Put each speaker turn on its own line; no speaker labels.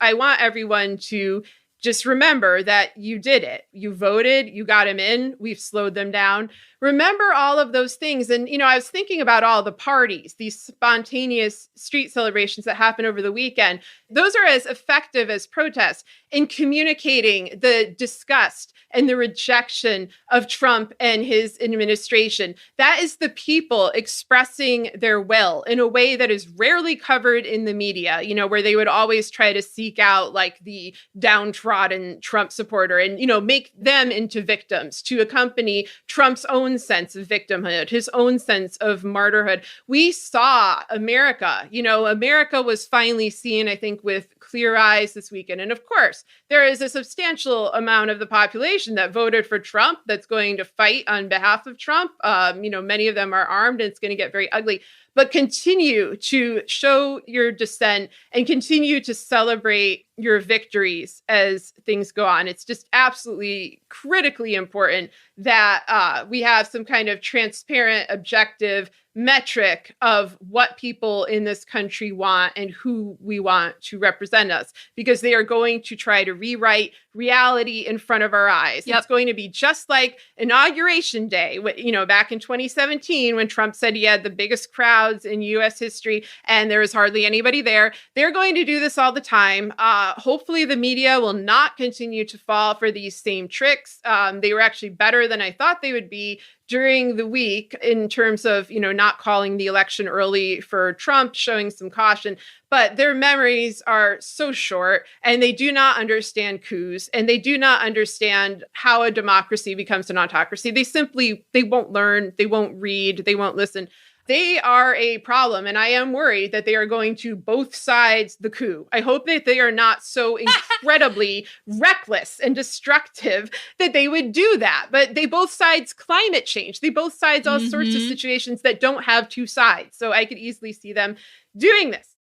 I want everyone to just remember that you did it. You voted, you got him in, we've slowed them down. Remember all of those things. And, I was thinking about all the parties, these spontaneous street celebrations that happen over the weekend. Those are as effective as protests in communicating the disgust and the rejection of Trump and his administration. That is the people expressing their will in a way that is rarely covered in the media, where they would always try to seek out like the downtrodden Trump supporter and, make them into victims to accompany Trump's own sense of victimhood, his own sense of martyrhood. We saw America, America was finally seen, I think, with clear eyes this weekend. And of course, there is a substantial amount of the population that voted for Trump that's going to fight on behalf of Trump. Many of them are armed and it's going to get very ugly. But continue to show your dissent and continue to celebrate your victories as things go on. It's just absolutely critically important that we have some kind of transparent, objective metric of what people in this country want and who we want to represent us, because they are going to try to rewrite reality in front of our eyes. Yep. It's going to be just like Inauguration Day, back in 2017 when Trump said he had the biggest crowds in U.S. history and there was hardly anybody there. They're going to do this all the time. Hopefully the media will not continue to fall for these same tricks. They were actually better than I thought they would be during the week in terms of, not calling the election early for Trump, showing some caution. But their memories are so short and they do not understand coups and they do not understand how a democracy becomes an autocracy. They won't learn, they won't read, they won't listen. They are a problem, and I am worried that they are going to both sides the coup. I hope that they are not so incredibly reckless and destructive that they would do that. But they both sides climate change. They both sides all sorts of situations that don't have two sides. So I could easily see them doing this.